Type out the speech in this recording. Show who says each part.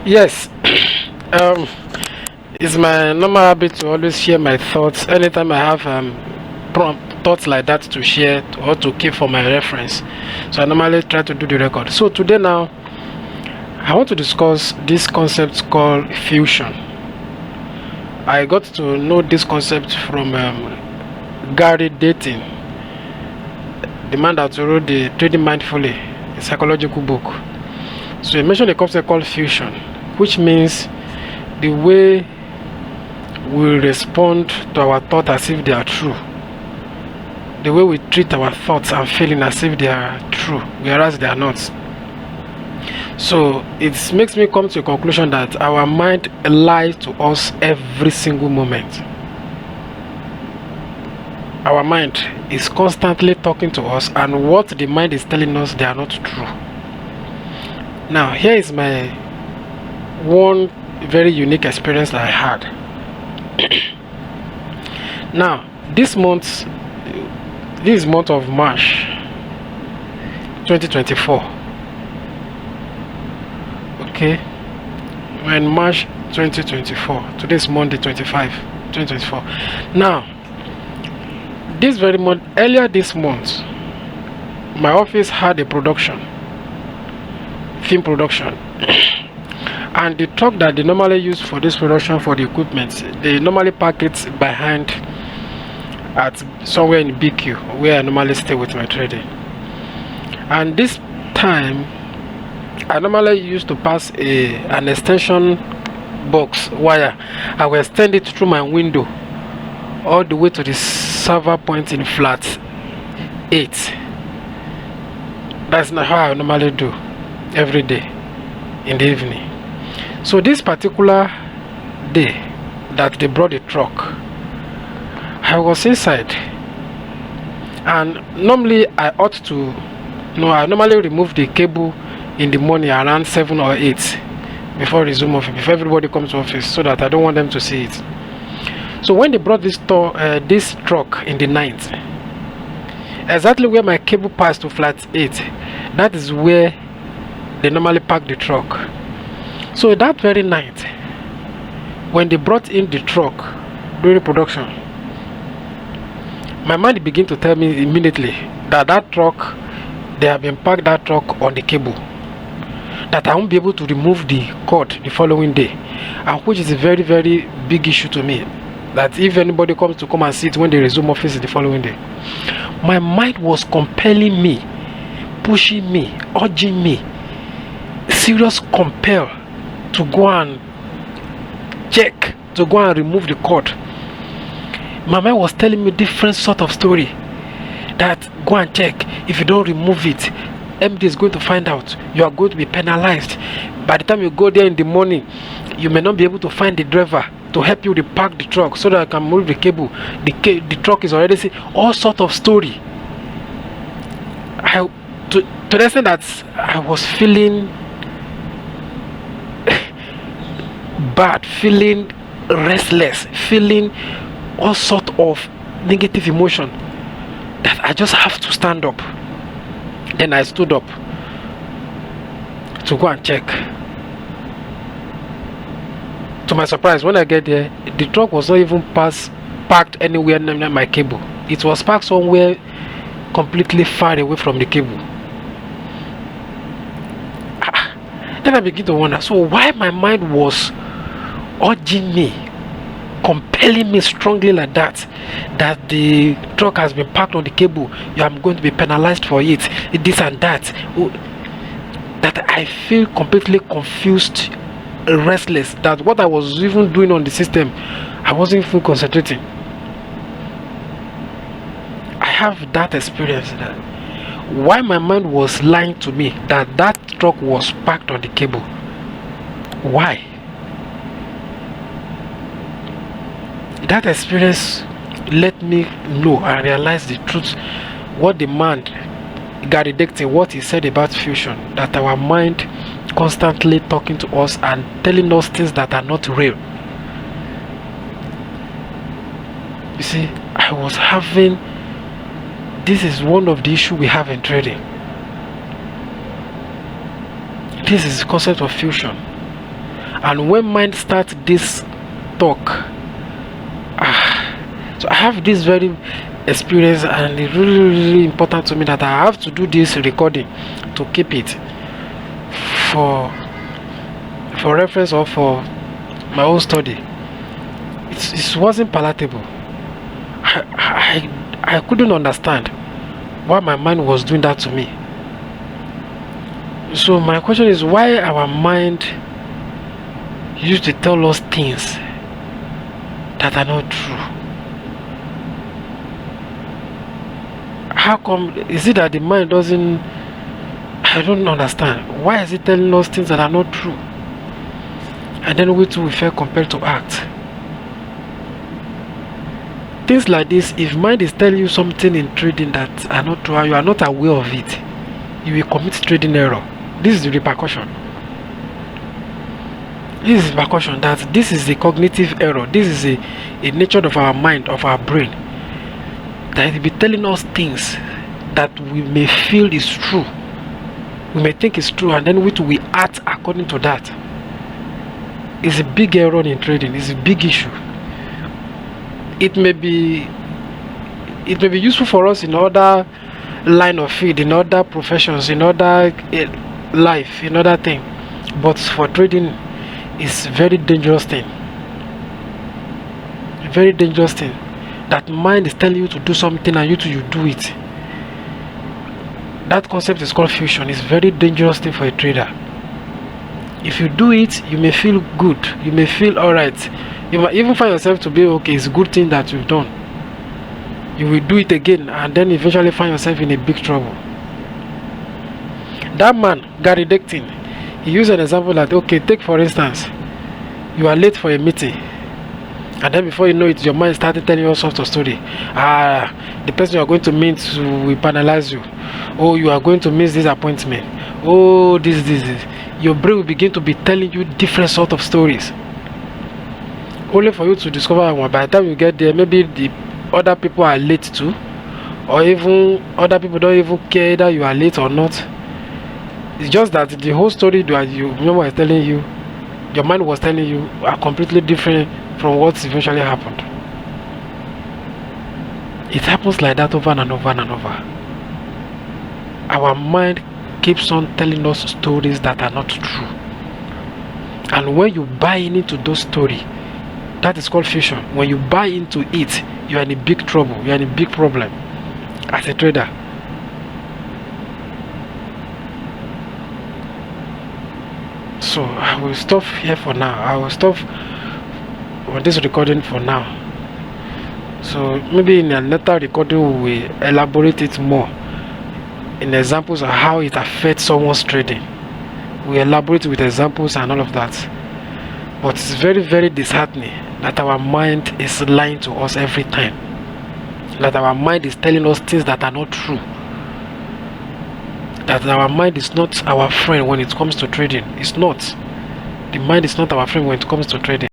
Speaker 1: Yes. um, it's my normal habit to always share my thoughts anytime I have thoughts like that to share or to keep for my reference. So I normally try to do the record. So today now, I want to discuss this concept called fusion. I got to know this concept from Gary Dating, the man that wrote the Trading Mindfully, a psychological book. So he mentioned a concept called fusion, which means the way we respond to our thoughts as if they are true, the way we treat our thoughts and feeling as if they are true, whereas they are not. So it makes me come to a conclusion that our mind lies to us every single moment. Our mind is constantly talking to us, and what the mind is telling us, they are not true. Now, here is my one very unique experience that I had. Now, this month of March 2024. Okay, when March 2024, today's Monday 25, 2024. Now, this very month, earlier this month, my office had a production, film production. And the truck that they normally use for this production, for the equipment, they normally park it behind at somewhere in BQ, where I normally stay with my trading. And this time, I normally used to pass an extension box wire. I will extend it through my window all the way to the server point in flat 8. That's not how I normally do every day in the evening. So this particular day that they brought the truck, I was inside, and normally I normally remove the cable in the morning around 7 or 8 before resume office, before everybody comes to office, so that I don't want them to see it. So when they brought this truck in the night, exactly where my cable passed to flat 8, that is where they normally park the truck. So that very night, when they brought in the truck during production, my mind began to tell me immediately that truck, they have been parked that truck on the cable, that I won't be able to remove the cord the following day, and which is a very, very big issue to me, that if anybody comes to come and see it when they resume office the following day. My mind was compelling me, pushing me, urging me, serious compel to go and check, to go and remove the cord. My mind was telling me different sort of story, that go and check, if you don't remove it, MD is going to find out, you are going to be penalized. By the time you go there in the morning, you may not be able to find the driver to help you repack the truck so that I can move the cable. The truck is already see all sort of story. To the extent that I was feeling bad, feeling restless, feeling all sort of negative emotion, that I just have to stand up. Then I stood up to go and check. To my surprise, when I get there, the truck was not even parked anywhere near my cable. It was parked somewhere completely far away from the cable. Then I begin to wonder, so why my mind was urging me, compelling me strongly like that the truck has been parked on the cable, you are going to be penalized for it, this and that, that I feel completely confused, restless, that what I was even doing on the system, I wasn't even concentrating. I have that experience, that why my mind was lying to me that truck was parked on the cable. Why? That experience let me know and realize the truth, what the man Gary Dating, what he said about fusion, that our mind constantly talking to us and telling us things that are not real. You see, I was having, this is one of the issues we have in trading. This is the concept of fusion. And when mind starts this talk, so I have this very experience, and it's really, really important to me that I have to do this recording to keep it for reference or for my own study. It wasn't palatable. I couldn't understand why my mind was doing that to me. So my question is, why our mind used to tell us things that are not true? How come? Is it that the mind doesn't? I don't understand. Why is it telling us things that are not true? And then we too we feel compelled to act. Things like this, if mind is telling you something in trading that are not true and you are not aware of it, you will commit trading error. This is the repercussion. This is the repercussion, that this is the cognitive error. This is a nature of our mind, of our brain, that it will be telling us things that we may feel is true. We may think is true, and then we act according to that. It's a big error in trading. It's a big issue. It may be useful for us in other line of field, in other professions, in other life, in other thing, but for trading, it's very dangerous thing. A very dangerous thing. That mind is telling you to do something and you do it. That concept is called fusion. It's very dangerous thing for a trader. If you do it, you may feel good. You may feel alright. You might even find yourself to be okay. It's a good thing that you've done. You will do it again, and then eventually find yourself in a big trouble. That man, Gary Dectin, he used an example that, okay, take for instance, you are late for a meeting, and then before you know it, your mind started telling you all sorts of story. The person you are going to meet will penalize you. Oh, you are going to miss this appointment. Oh, this. Your brain will begin to be telling you different sort of stories, only for you to discover one. By the time you get there, maybe the other people are late too, or even other people don't even care that you are late or not. It's just that the whole story that you remember was telling you, your mind was telling you, are completely different from what eventually happened. It happens like that over and over and over. Our mind keeps on telling us stories that are not true, and when you buy into those stories, that is called fusion. When you buy into it, you are in a big trouble. You are in a big problem as a trader. So I will stop here for now. I will stop on this recording for now. So maybe in another recording we will elaborate it more in examples of how it affects someone's trading. We elaborate with examples and all of that. But it's very, very disheartening that our mind is lying to us every time. That our mind is telling us things that are not true. That our mind is not our friend when it comes to trading. It's not. The mind is not our friend when it comes to trading.